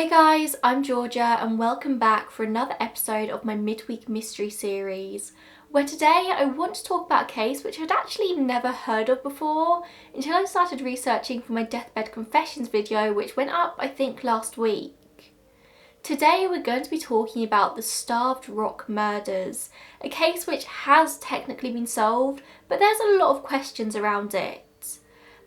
Hey guys, I'm Georgia and welcome back for another episode of my Midweek mystery series, where today I want to talk about a case which I'd actually never heard of before until I started researching for my deathbed confessions video, which went up I think last week. Today we're going to be talking about the Starved Rock murders, a case which has technically been solved, but there's a lot of questions around it.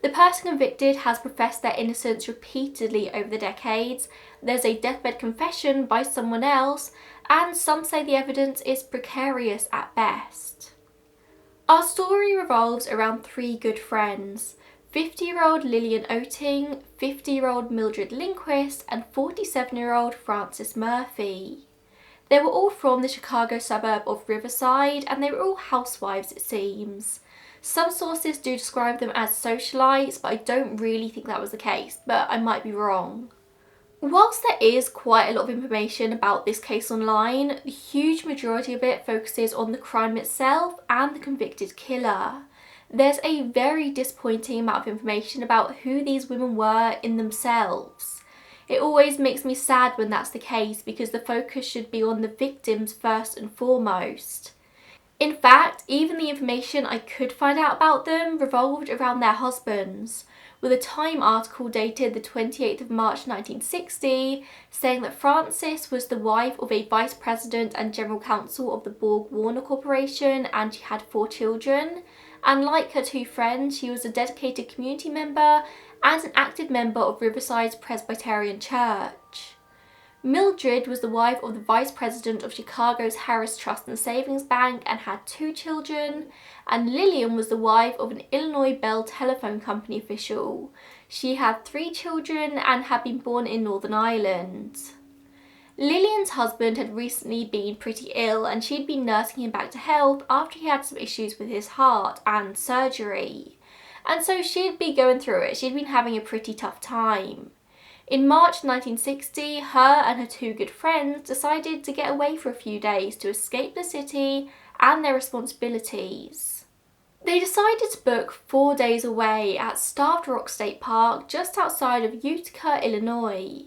The person convicted has professed their innocence repeatedly over the decades, there's a deathbed confession by someone else, and some say the evidence is precarious at best. Our story revolves around three good friends: 50-year-old Lillian Oetting, 50-year-old Mildred Lindquist, and 47-year-old Frances Murphy. They were all from the Chicago suburb of Riverside, and they were all housewives, it seems. Some sources do describe them as socialites, but I don't really think that was the case, but I might be wrong. Whilst there is quite a lot of information about this case online, the huge majority of it focuses on the crime itself and the convicted killer. There's a very disappointing amount of information about who these women were in themselves. It always makes me sad when that's the case because the focus should be on the victims first and foremost. In fact, even the information I could find out about them revolved around their husbands, with a Time article dated the 28th of March 1960 saying that Frances was the wife of a vice president and general counsel of the Borg Warner Corporation and she had 4 children, and like her 2 friends, she was a dedicated community member and an active member of Riverside's Presbyterian Church. Mildred was the wife of the vice president of Chicago's Harris Trust and Savings Bank and had 2 children, and Lillian was the wife of an Illinois Bell Telephone Company official. She had 3 children and had been born in Northern Ireland. Lillian's husband had recently been pretty ill and she'd been nursing him back to health after he had some issues with his heart and surgery. And so she'd be going through it, she'd been having a pretty tough time. In March 1960, her and her 2 good friends decided to get away for a few days to escape the city and their responsibilities. They decided to book 4 days away at Starved Rock State Park just outside of Utica, Illinois.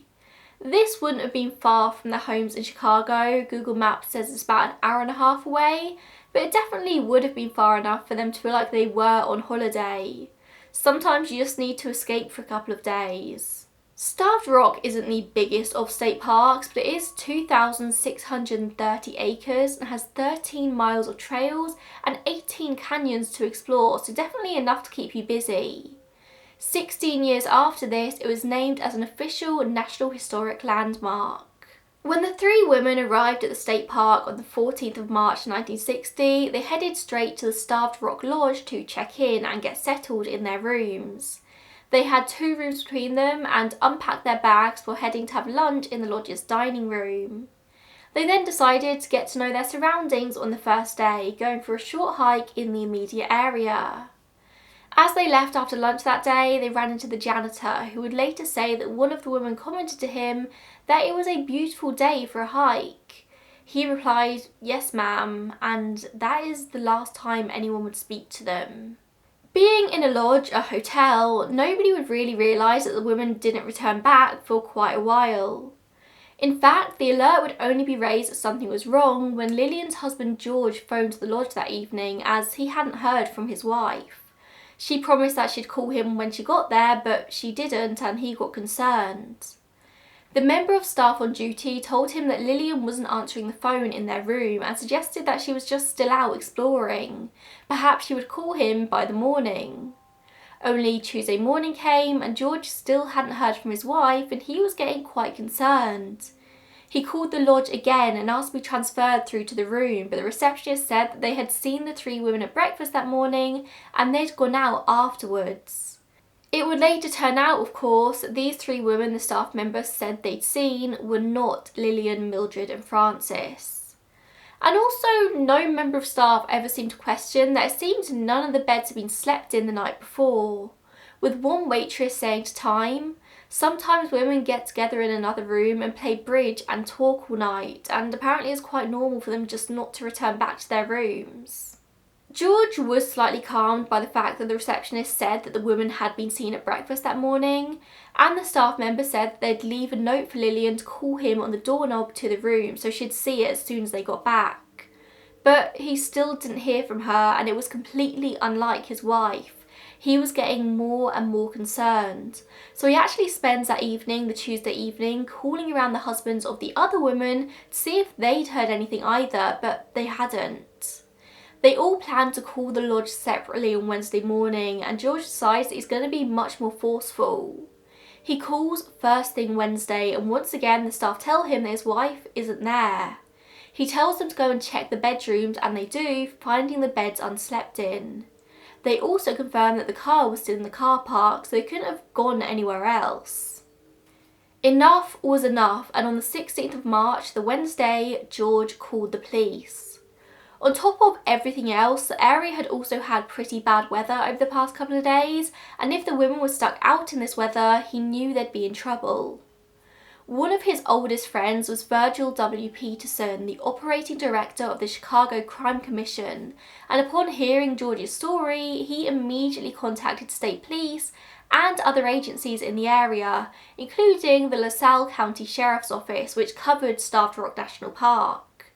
This wouldn't have been far from their homes in Chicago. Google Maps says it's about an hour and a half away, but it definitely would have been far enough for them to feel like they were on holiday. Sometimes you just need to escape for a couple of days. Starved Rock isn't the biggest of state parks, but it is 2,630 acres and has 13 miles of trails and 18 canyons to explore, so definitely enough to keep you busy. 16 years after this, it was named as an official National Historic Landmark. When the 3 women arrived at the state park on the 14th of March 1960, they headed straight to the Starved Rock Lodge to check in and get settled in their rooms. They had 2 rooms between them and unpacked their bags before heading to have lunch in the lodge's dining room. They then decided to get to know their surroundings on the first day, going for a short hike in the immediate area. As they left after lunch that day, they ran into the janitor, who would later say that one of the women commented to him that it was a beautiful day for a hike. He replied, "Yes ma'am," and that is the last time anyone would speak to them. Being in a lodge, a hotel, nobody would really realise that the women didn't return back for quite a while. In fact, the alert would only be raised that something was wrong when Lillian's husband George phoned the lodge that evening as he hadn't heard from his wife. She promised that she'd call him when she got there, but she didn't and he got concerned. The member of staff on duty told him that Lillian wasn't answering the phone in their room and suggested that she was just still out exploring. Perhaps she would call him by the morning. Only Tuesday morning came and George still hadn't heard from his wife and he was getting quite concerned. He called the lodge again and asked to be transferred through to the room, but the receptionist said that they had seen the 3 women at breakfast that morning and they'd gone out afterwards. It would later turn out, of course, that these 3 women the staff members said they'd seen were not Lillian, Mildred and Frances. And also, no member of staff ever seemed to question that it seemed none of the beds had been slept in the night before, with one waitress saying to Time, "Sometimes women get together in another room and play bridge and talk all night, and apparently it's quite normal for them just not to return back to their rooms." George was slightly calmed by the fact that the receptionist said that the woman had been seen at breakfast that morning, and the staff member said that they'd leave a note for Lillian to call him on the doorknob to the room so she'd see it as soon as they got back. But he still didn't hear from her, and it was completely unlike his wife. He was getting more and more concerned. So he actually spends that evening, the Tuesday evening, calling around the husbands of the other women to see if they'd heard anything either, but they hadn't. They all planned to call the lodge separately on Wednesday morning, and George decides that he's going to be much more forceful. He calls first thing Wednesday, and once again the staff tell him that his wife isn't there. He tells them to go and check the bedrooms, and they do, finding the beds unslept in. They also confirm that the car was still in the car park, so they couldn't have gone anywhere else. Enough was enough, and on the 16th of March, the Wednesday, George called the police. On top of everything else, the area had also had pretty bad weather over the past couple of days, and if the women were stuck out in this weather, he knew they'd be in trouble. One of his oldest friends was Virgil W. Peterson, the operating director of the Chicago Crime Commission, and upon hearing George's story, he immediately contacted state police and other agencies in the area, including the LaSalle County Sheriff's Office, which covered Starved Rock National Park.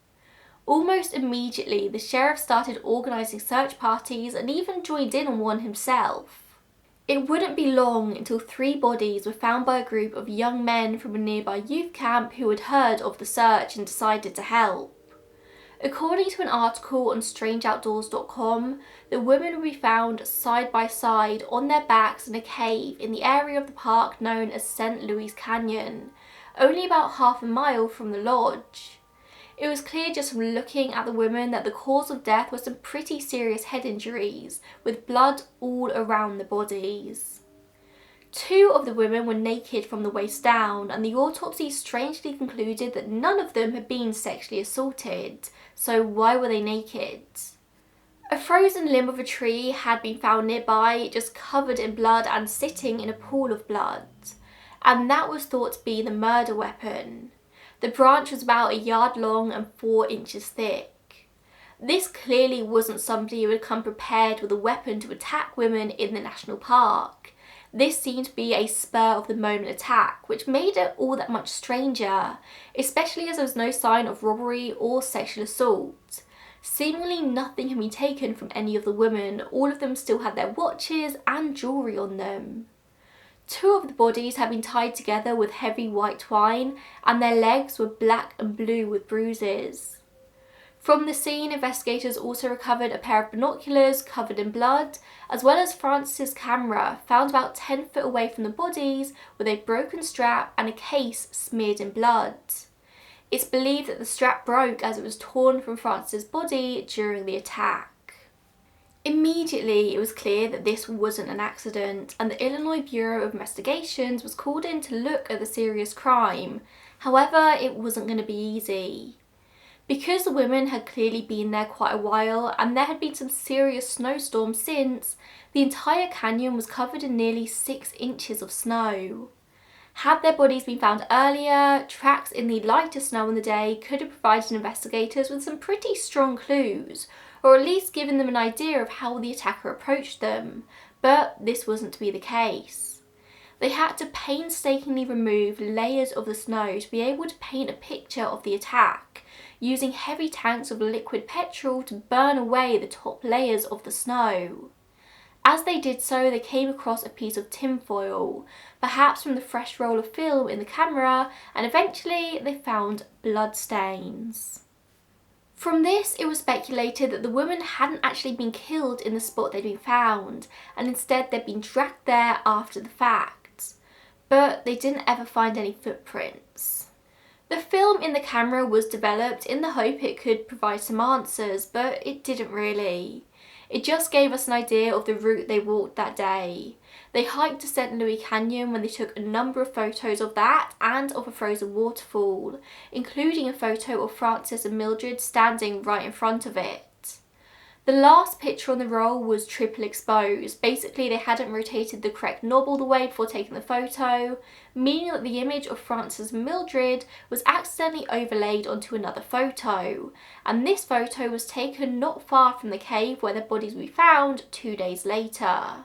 Almost immediately, the sheriff started organising search parties and even joined in on one himself. It wouldn't be long until 3 bodies were found by a group of young men from a nearby youth camp who had heard of the search and decided to help. According to an article on strangeoutdoors.com, the women would be found side by side on their backs in a cave in the area of the park known as St. Louis Canyon, only about half a mile from the lodge. It was clear just from looking at the women that the cause of death was some pretty serious head injuries, with blood all around the bodies. 2 of the women were naked from the waist down, and the autopsy strangely concluded that none of them had been sexually assaulted, so why were they naked? A frozen limb of a tree had been found nearby, just covered in blood and sitting in a pool of blood, and that was thought to be the murder weapon. The branch was about 1 yard long and 4 inches thick. This clearly wasn't somebody who had come prepared with a weapon to attack women in the national park. This seemed to be a spur-of-the-moment attack, which made it all that much stranger, especially as there was no sign of robbery or sexual assault. Seemingly nothing had been taken from any of the women, all of them still had their watches and jewellery on them. 2 of the bodies had been tied together with heavy white twine, and their legs were black and blue with bruises. From the scene, investigators also recovered a pair of binoculars covered in blood, as well as Francis's camera, found about 10 foot away from the bodies, with a broken strap and a case smeared in blood. It's believed that the strap broke as it was torn from Francis's body during the attack. Immediately, it was clear that this wasn't an accident, and the Illinois Bureau of Investigations was called in to look at the serious crime. However, it wasn't going to be easy. Because the women had clearly been there quite a while, and there had been some serious snowstorms since, the entire canyon was covered in nearly 6 inches of snow. Had their bodies been found earlier, tracks in the lighter snow on the day could have provided investigators with some pretty strong clues, or at least given them an idea of how the attacker approached them, but this wasn't to be the case. They had to painstakingly remove layers of the snow to be able to paint a picture of the attack, using heavy tanks of liquid petrol to burn away the top layers of the snow. As they did so, they came across a piece of tinfoil, perhaps from the fresh roll of film in the camera, and eventually they found blood stains. From this, it was speculated that the women hadn't actually been killed in the spot they'd been found, and instead they'd been dragged there after the fact. But they didn't ever find any footprints. The film in the camera was developed in the hope it could provide some answers, but it didn't really. It just gave us an idea of the route they walked that day. They hiked to St. Louis Canyon when they took a number of photos of that and of a frozen waterfall, including a photo of Francis and Mildred standing right in front of it. The last picture on the roll was triple exposed. Basically, they hadn't rotated the correct knob all the way before taking the photo, meaning that the image of Francis and Mildred was accidentally overlaid onto another photo, and this photo was taken not far from the cave where their bodies were found 2 days later.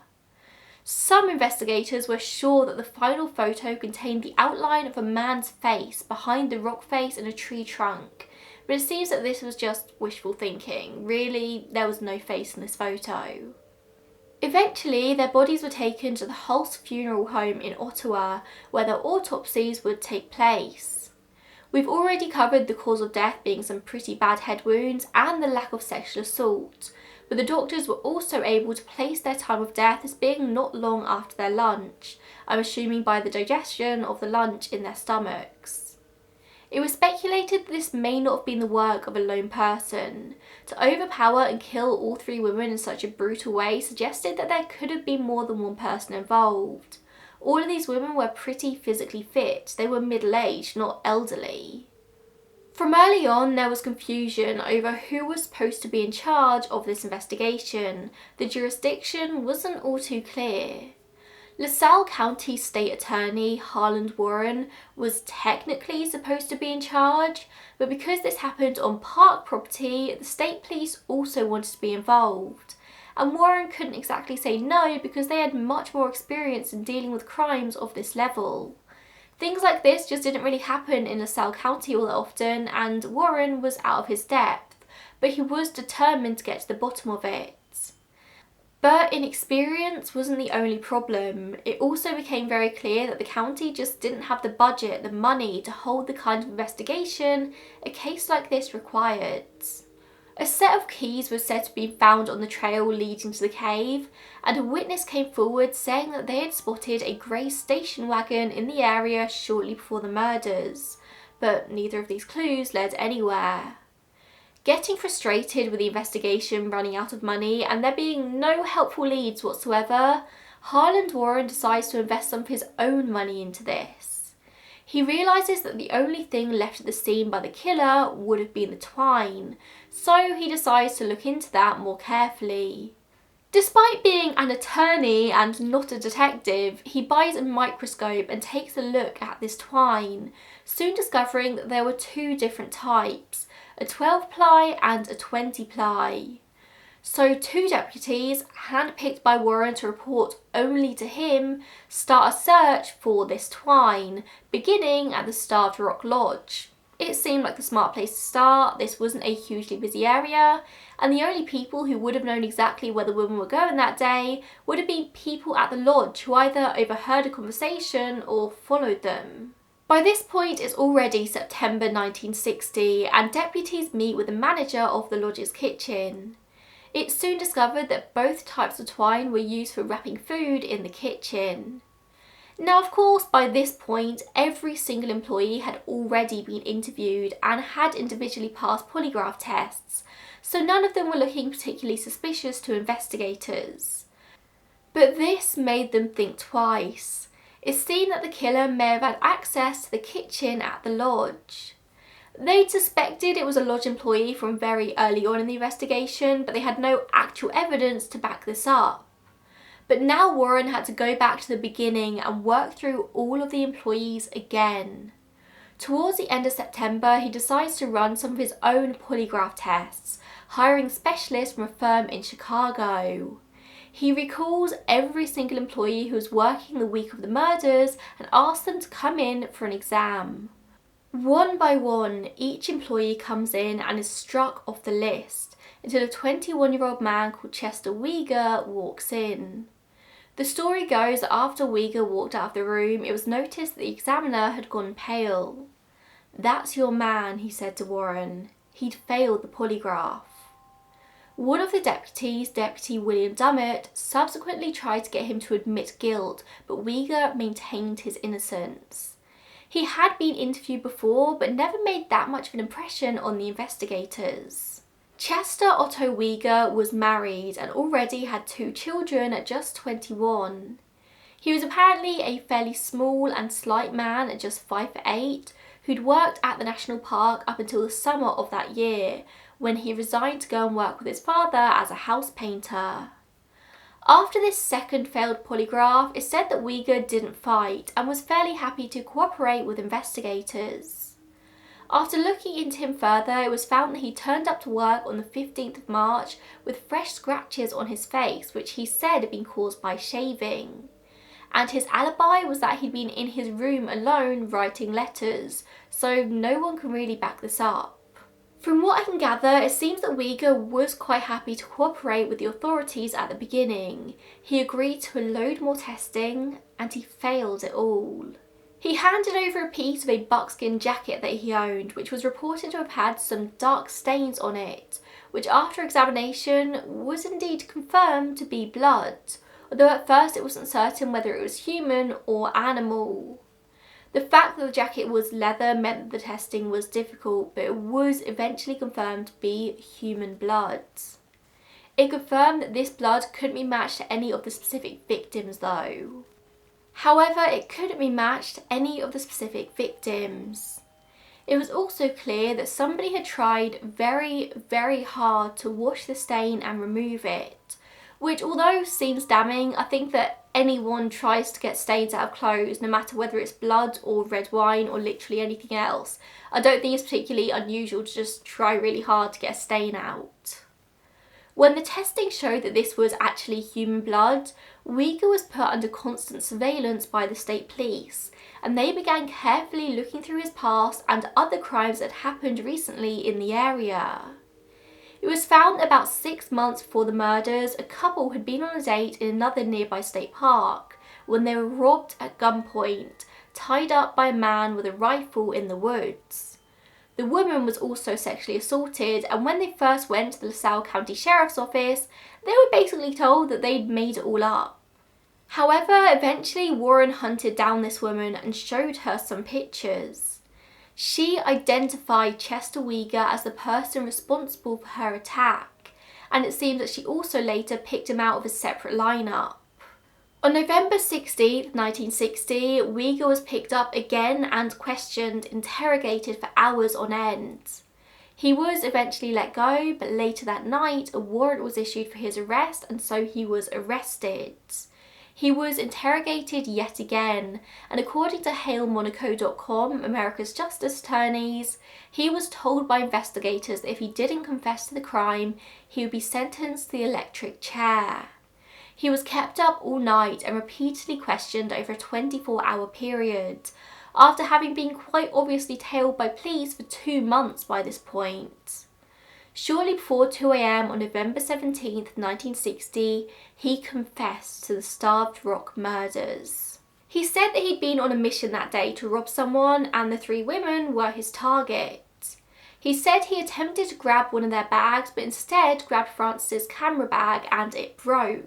Some investigators were sure that the final photo contained the outline of a man's face behind the rock face in a tree trunk, but it seems that this was just wishful thinking. Really, there was no face in this photo. Eventually, their bodies were taken to the Hulse Funeral Home in Ottawa, where their autopsies would take place. We've already covered the cause of death being some pretty bad head wounds and the lack of sexual assault, but the doctors were also able to place their time of death as being not long after their lunch, I'm assuming by the digestion of the lunch in their stomachs. It was speculated that this may not have been the work of a lone person. To overpower and kill all 3 women in such a brutal way suggested that there could have been more than one person involved. All of these women were pretty physically fit. They were middle-aged, not elderly. From early on, there was confusion over who was supposed to be in charge of this investigation. The jurisdiction wasn't all too clear. LaSalle County State Attorney Harland Warren was technically supposed to be in charge, but because this happened on park property, the state police also wanted to be involved. And Warren couldn't exactly say no because they had much more experience in dealing with crimes of this level. Things like this just didn't really happen in LaSalle County all that often, and Warren was out of his depth, but he was determined to get to the bottom of it. But inexperience wasn't the only problem. It also became very clear that the county just didn't have the budget, the money to hold the kind of investigation a case like this required. A set of keys was said to be found on the trail leading to the cave, and a witness came forward saying that they had spotted a grey station wagon in the area shortly before the murders, but neither of these clues led anywhere. Getting frustrated with the investigation running out of money and there being no helpful leads whatsoever, Harland Warren decides to invest some of his own money into this. He realises that the only thing left at the scene by the killer would have been the twine, so he decides to look into that more carefully. Despite being an attorney and not a detective, he buys a microscope and takes a look at this twine, soon discovering that there were 2 different types, a 12-ply and a 20-ply. So 2 deputies, handpicked by Warren to report only to him, start a search for this twine, beginning at the Starved Rock Lodge. It seemed like the smart place to start. This wasn't a hugely busy area, and the only people who would have known exactly where the women were going that day would have been people at the lodge who either overheard a conversation or followed them. By this point, it's already September 1960, and deputies meet with the manager of the lodge's kitchen. It's soon discovered that both types of twine were used for wrapping food in the kitchen. Now, of course, by this point, every single employee had already been interviewed and had individually passed polygraph tests, so none of them were looking particularly suspicious to investigators. But this made them think twice. It's seen that the killer may have had access to the kitchen at the lodge. They'd suspected it was a lodge employee from very early on in the investigation, but they had no actual evidence to back this up. But now Warren had to go back to the beginning and work through all of the employees again. Towards the end of September, he decides to run some of his own polygraph tests, hiring specialists from a firm in Chicago. He recalls every single employee who was working the week of the murders and asks them to come in for an exam. One by one, each employee comes in and is struck off the list until a 21-year-old man called Chester Weger walks in. The story goes that after Weger walked out of the room, it was noticed that the examiner had gone pale. "That's your man," he said to Warren. He'd failed the polygraph. One of the deputies, Deputy William Dummett, subsequently tried to get him to admit guilt, but Weger maintained his innocence. He had been interviewed before, but never made that much of an impression on the investigators. Chester Otto Weger was married and already had 2 children at just 21. He was apparently a fairly small and slight man at just 5'8", who'd worked at the national park up until the summer of that year, when he resigned to go and work with his father as a house painter. After this second failed polygraph, it's said that Uyghur didn't fight and was fairly happy to cooperate with investigators. After looking into him further, it was found that he turned up to work on the 15th of March with fresh scratches on his face, which he said had been caused by shaving. And his alibi was that he'd been in his room alone writing letters, so no one can really back this up. From what I can gather, it seems that Uyghur was quite happy to cooperate with the authorities at the beginning. He agreed to a load more testing, and he failed it all. He handed over a piece of a buckskin jacket that he owned, which was reported to have had some dark stains on it, which after examination was indeed confirmed to be blood, although at first it wasn't certain whether it was human or animal. The fact that the jacket was leather meant that the testing was difficult, but it was eventually confirmed to be human blood. It confirmed that this blood couldn't be matched to any of the specific victims though. However, it couldn't be matched to any of the specific victims. It was also clear that somebody had tried very, very hard to wash the stain and remove it, which although seems damning, I think that anyone tries to get stains out of clothes, no matter whether it's blood or red wine or literally anything else. I don't think it's particularly unusual to just try really hard to get a stain out. When the testing showed that this was actually human blood, Uyghur was put under constant surveillance by the state police, and they began carefully looking through his past and other crimes that happened recently in the area. It was found about 6 months before the murders, a couple had been on a date in another nearby state park when they were robbed at gunpoint, tied up by a man with a rifle in the woods. The woman was also sexually assaulted, and when they first went to the LaSalle County Sheriff's Office, they were basically told that they'd made it all up. However, eventually Warren hunted down this woman and showed her some pictures. She identified Chester Uyghur as the person responsible for her attack, and it seems that she also later picked him out of a separate lineup. On November 16, 1960, Uyghur was picked up again and questioned, interrogated for hours on end. He was eventually let go, but later that night a warrant was issued for his arrest, and so he was arrested. He was interrogated yet again, and according to HaleMonaco.com, America's Justice Attorneys, he was told by investigators that if he didn't confess to the crime, he would be sentenced to the electric chair. He was kept up all night and repeatedly questioned over a 24-hour period, after having been quite obviously tailed by police for 2 months by this point. Shortly before 2 a.m. on November 17, 1960, he confessed to the Starved Rock murders. He said that he'd been on a mission that day to rob someone, and the 3 women were his target. He said he attempted to grab one of their bags, but instead grabbed Francis's camera bag and it broke.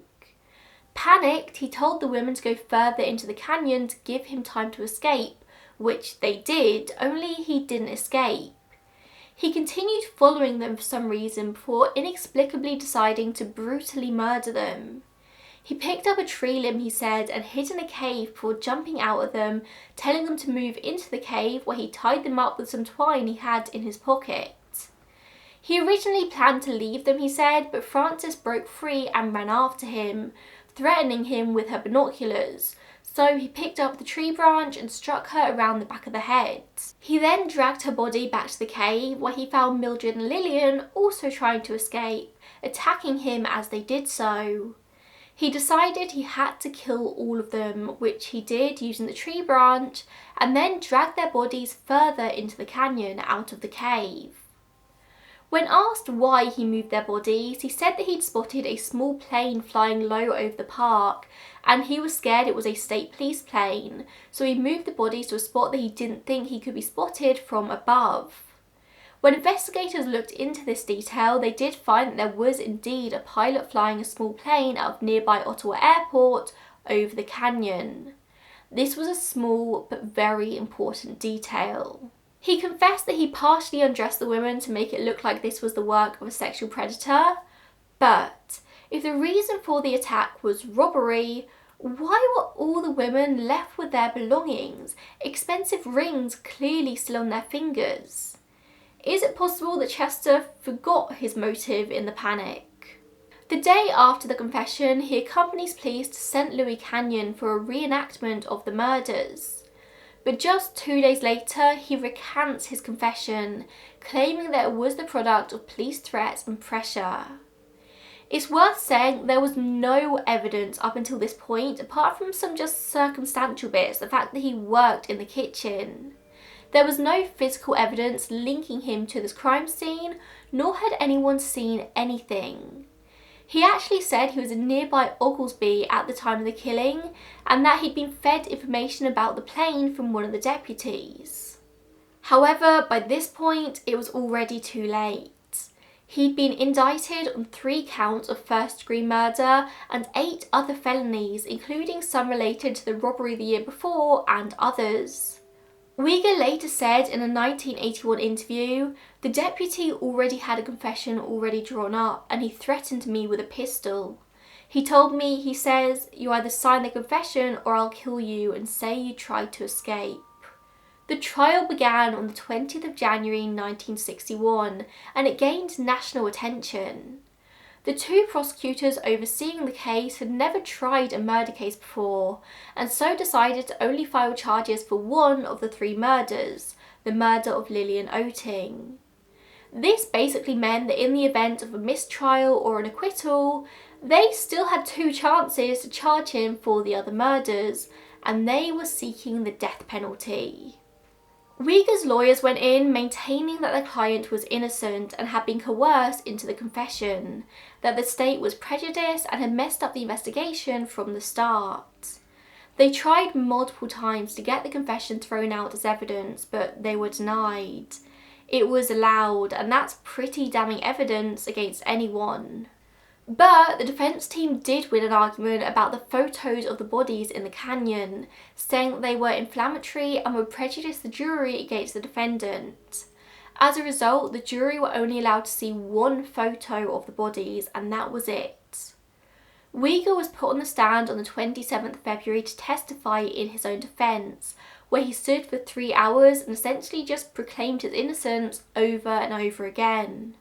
Panicked, he told the women to go further into the canyon to give him time to escape, which they did, only he didn't escape. He continued following them for some reason before inexplicably deciding to brutally murder them. He picked up a tree limb, he said, and hid in a cave before jumping out at them, telling them to move into the cave, where he tied them up with some twine he had in his pocket. He originally planned to leave them, he said, but Francis broke free and ran after him, threatening him with her binoculars. So he picked up the tree branch and struck her around the back of the head. He then dragged her body back to the cave, where he found Mildred and Lillian also trying to escape, attacking him as they did so. He decided he had to kill all of them, which he did using the tree branch, and then dragged their bodies further into the canyon out of the cave. When asked why he moved their bodies, he said that he'd spotted a small plane flying low over the park, and he was scared it was a state police plane, so he moved the bodies to a spot that he didn't think he could be spotted from above. When investigators looked into this detail, they did find that there was indeed a pilot flying a small plane out of nearby Ottawa Airport over the canyon. This was a small but very important detail. He confessed that he partially undressed the women to make it look like this was the work of a sexual predator, but if the reason for the attack was robbery, Why were all the women left with their belongings, expensive rings clearly still on their fingers? Is it possible that Chester forgot his motive in the panic? The day after the confession, he accompanies police to St. Louis Canyon for a reenactment of the murders. But just 2 days later, he recants his confession, claiming that it was the product of police threats and pressure. It's worth saying there was no evidence up until this point, apart from some just circumstantial bits, the fact that he worked in the kitchen. There was no physical evidence linking him to this crime scene, nor had anyone seen anything. He actually said he was in nearby Oglesby at the time of the killing, and that he'd been fed information about the plane from one of the deputies. However, by this point, it was already too late. He'd been indicted on 3 counts of first-degree murder and 8 other felonies, including some related to the robbery the year before and others. Uyghur later said in a 1981 interview, "The deputy already had a confession already drawn up and he threatened me with a pistol. He told me, he says, you either sign the confession or I'll kill you and say you tried to escape." The trial began on the 20th of January 1961 and it gained national attention. The 2 prosecutors overseeing the case had never tried a murder case before and so decided to only file charges for one of the 3 murders, the murder of Lillian Oetting. This basically meant that in the event of a mistrial or an acquittal, they still had 2 chances to charge him for the other murders, and they were seeking the death penalty. Uyghur's lawyers went in maintaining that their client was innocent and had been coerced into the confession, that the state was prejudiced and had messed up the investigation from the start. They tried multiple times to get the confession thrown out as evidence, but they were denied. It was allowed, and that's pretty damning evidence against anyone. But the defence team did win an argument about the photos of the bodies in the canyon, saying that they were inflammatory and would prejudice the jury against the defendant. As a result, the jury were only allowed to see 1 photo of the bodies, and that was it. Uyghur was put on the stand on the 27th of February to testify in his own defence, where he stood for 3 hours and essentially just proclaimed his innocence over and over again.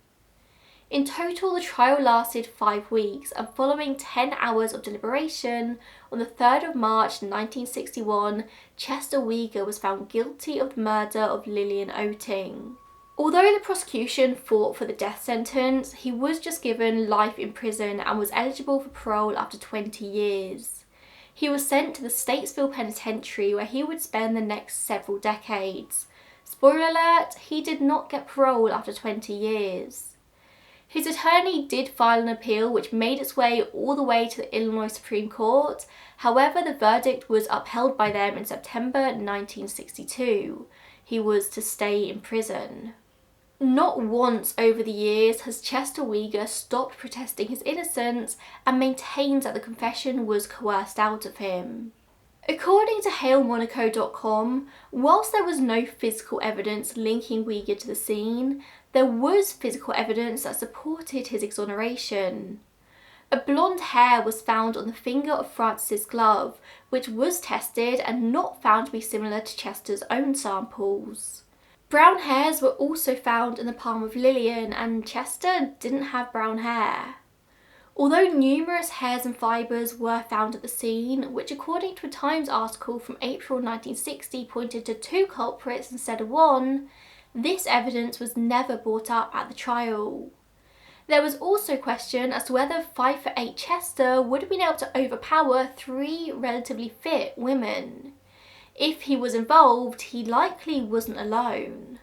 In total, the trial lasted 5 weeks, and following 10 hours of deliberation, on the 3rd of March 1961, Chester Uyghur was found guilty of the murder of Lillian Oetting. Although the prosecution fought for the death sentence, he was just given life in prison and was eligible for parole after 20 years. He was sent to the Statesville Penitentiary, where he would spend the next several decades. Spoiler alert, he did not get parole after 20 years. His attorney did file an appeal which made its way all the way to the Illinois Supreme Court. However, the verdict was upheld by them in September 1962. He was to stay in prison. Not once over the years has Chester Uyghur stopped protesting his innocence and maintains that the confession was coerced out of him. According to HaleMonaco.com, whilst there was no physical evidence linking Uyghur to the scene, there was physical evidence that supported his exoneration. A blonde hair was found on the finger of Francis's glove, which was tested and not found to be similar to Chester's own samples. Brown hairs were also found in the palm of Lillian, and Chester didn't have brown hair. Although numerous hairs and fibres were found at the scene, which according to a Times article from April 1960 pointed to 2 culprits instead of 1, this evidence was never brought up at the trial. There was also question as to whether 5'8" Chester would have been able to overpower 3 relatively fit women. If he was involved, he likely wasn't alone.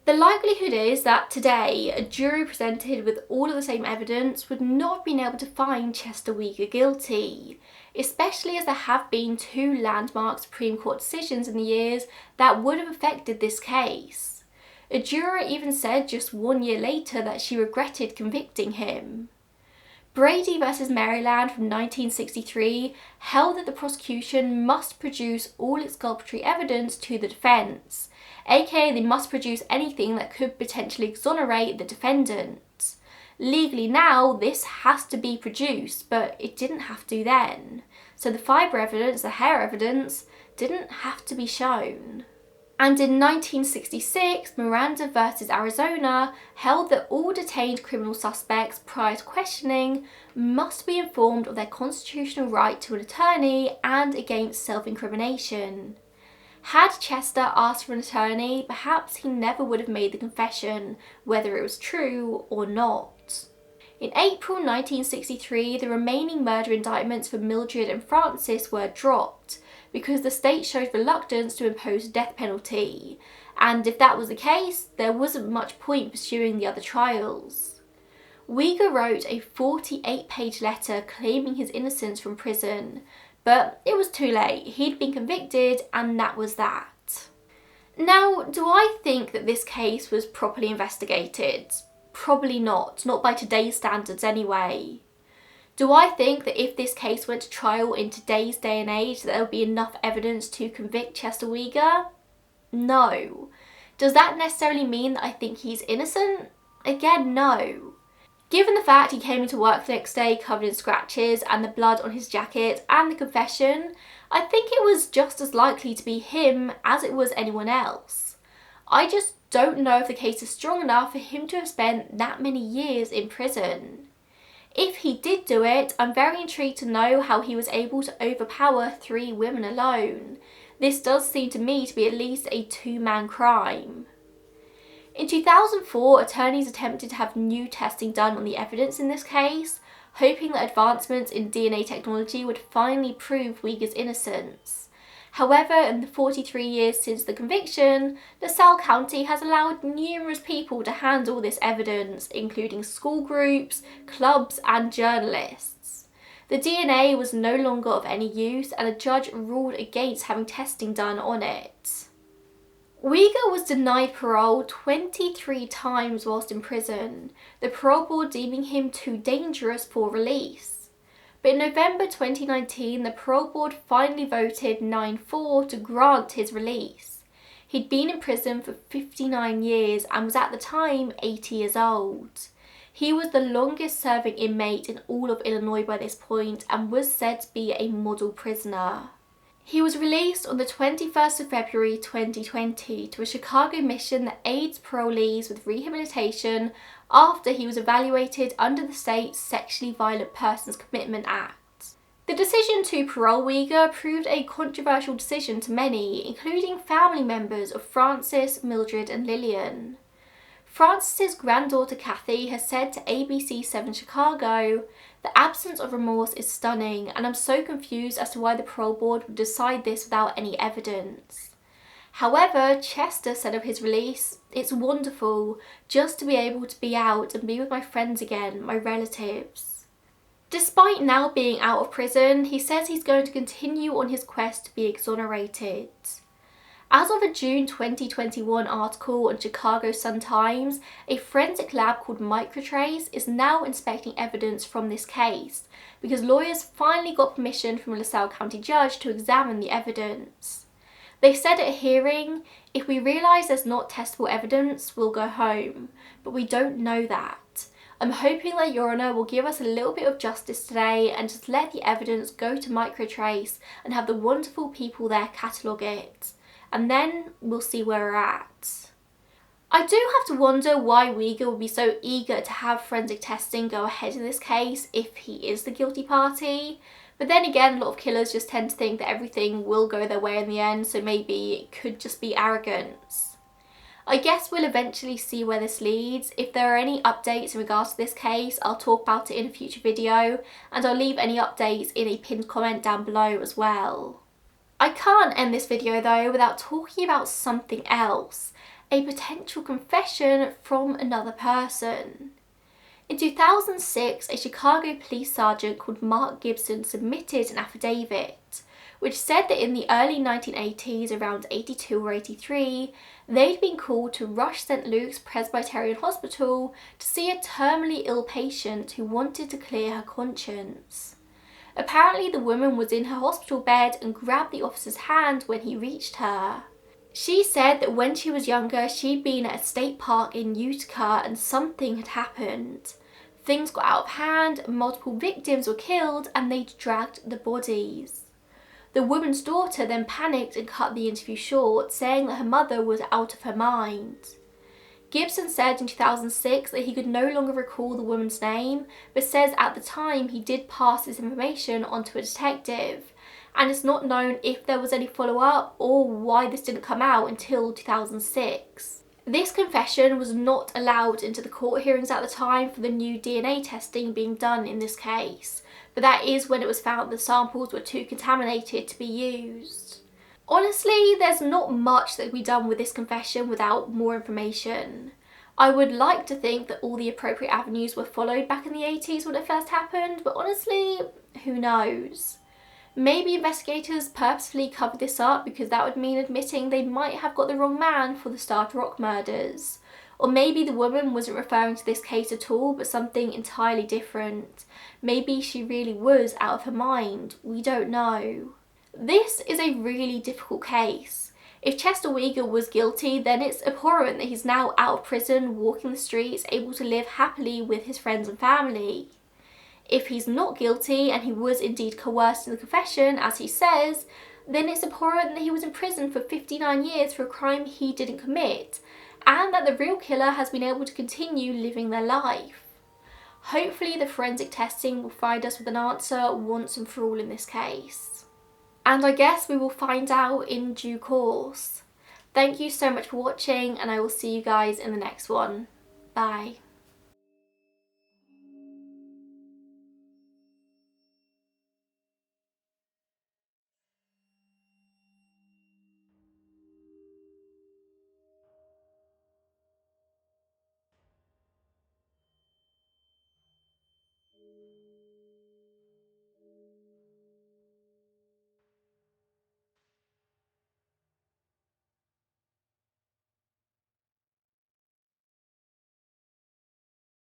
The likelihood is that today, a jury presented with all of the same evidence would not have been able to find Chester Uyghur guilty, especially as there have been 2 landmark Supreme Court decisions in the years that would have affected this case. A juror even said just 1 year later that she regretted convicting him. Brady v. Maryland from 1963 held that the prosecution must produce all exculpatory evidence to the defence, aka they must produce anything that could potentially exonerate the defendant. Legally now, this has to be produced, but it didn't have to then. so the fibre evidence, the hair evidence, didn't have to be shown. And in 1966, Miranda versus Arizona held that all detained criminal suspects prior to questioning must be informed of their constitutional right to an attorney and against self-incrimination. Had Chester asked for an attorney, perhaps he never would have made the confession, whether it was true or not. In April 1963, the remaining murder indictments for Mildred and Francis were dropped because the state showed reluctance to impose the death penalty, and if that was the case, there wasn't much point pursuing the other trials. Uyghur wrote a 48-page letter claiming his innocence from prison, but it was too late. He'd been convicted, and that was that. Now, do I think that this case was properly investigated? Probably not by today's standards anyway. Do I think that if this case went to trial in today's day and age, that there would be enough evidence to convict Chester Uyghur? No. Does that necessarily mean that I think he's innocent? Again, no. Given the fact he came into work the next day covered in scratches and the blood on his jacket and the confession, I think it was just as likely to be him as it was anyone else. I just don't know if the case is strong enough for him to have spent that many years in prison. If he did do it, I'm very intrigued to know how he was able to overpower 3 women alone. This does seem to me to be at least a 2-man crime. In 2004, attorneys attempted to have new testing done on the evidence in this case, hoping that advancements in DNA technology would finally prove Uyghur's innocence. However, in the 43 years since the conviction, LaSalle County has allowed numerous people to handle this evidence, including school groups, clubs, and journalists. The DNA was no longer of any use, and a judge ruled against having testing done on it. Uyghur was denied parole 23 times whilst in prison, the parole board deeming him too dangerous for release. But in November 2019, the parole board finally voted 9-4 to grant his release. He'd been in prison for 59 years and was at the time 80 years old. He was the longest serving inmate in all of Illinois by this point and was said to be a model prisoner. He was released on the 21st of February 2020 to a Chicago mission that aids parolees with rehabilitation after he was evaluated under the state's Sexually Violent Persons Commitment Act. The decision to parole Uyghur proved a controversial decision to many, including family members of Francis, Mildred and Lillian. Francis's granddaughter Kathy has said to ABC7 Chicago, "The absence of remorse is stunning, and I'm so confused as to why the parole board would decide this without any evidence." However, Chester said of his release, "It's wonderful just to be able to be out and be with my friends again, my relatives." Despite now being out of prison, he says he's going to continue on his quest to be exonerated. As of a June 2021 article on Chicago Sun-Times, a forensic lab called Microtrace is now inspecting evidence from this case because lawyers finally got permission from a LaSalle County judge to examine the evidence. They said at a hearing, "If we realise there's not testable evidence, we'll go home, but we don't know that. I'm hoping that Your Honour will give us a little bit of justice today and just let the evidence go to Microtrace and have the wonderful people there catalogue it. And then we'll see where we're at." I do have to wonder why Uyghur would be so eager to have forensic testing go ahead in this case if he is the guilty party. But then again, a lot of killers just tend to think that everything will go their way in the end, so maybe it could just be arrogance. I guess we'll eventually see where this leads. If there are any updates in regards to this case, I'll talk about it in a future video, and I'll leave any updates in a pinned comment down below as well. I can't end this video though without talking about something else, a potential confession from another person. In 2006, a Chicago police sergeant called Mark Gibson submitted an affidavit, which said that in the early 1980s, around 82 or 83, they'd been called to Rush St. Luke's Presbyterian Hospital to see a terminally ill patient who wanted to clear her conscience. Apparently, the woman was in her hospital bed and grabbed the officer's hand when he reached her. She said that when she was younger, she'd been at a state park in Utica and something had happened. Things got out of hand, multiple victims were killed, and they'd dragged the bodies. The woman's daughter then panicked and cut the interview short, saying that her mother was out of her mind. Gibson said in 2006 that he could no longer recall the woman's name, but says at the time he did pass this information on to a detective, and it's not known if there was any follow-up or why this didn't come out until 2006. This confession was not allowed into the court hearings at the time for the new DNA testing being done in this case, but that is when it was found the samples were too contaminated to be used. Honestly, there's not much that can be done with this confession without more information. I would like to think that all the appropriate avenues were followed back in the 80s when it first happened, but honestly, who knows? Maybe investigators purposefully covered this up because that would mean admitting they might have got the wrong man for the Starved Rock murders. Or maybe the woman wasn't referring to this case at all, but something entirely different. Maybe she really was out of her mind. We don't know. This is a really difficult case. If Chester Weger was guilty, then it's abhorrent that he's now out of prison, walking the streets, able to live happily with his friends and family. If he's not guilty and he was indeed coerced in the confession, as he says, then it's abhorrent that he was in prison for 59 years for a crime he didn't commit, and that the real killer has been able to continue living their life. Hopefully the forensic testing will find us with an answer once and for all in this case. And I guess we will find out in due course. Thank you so much for watching, and I will see you guys in the next one. Bye.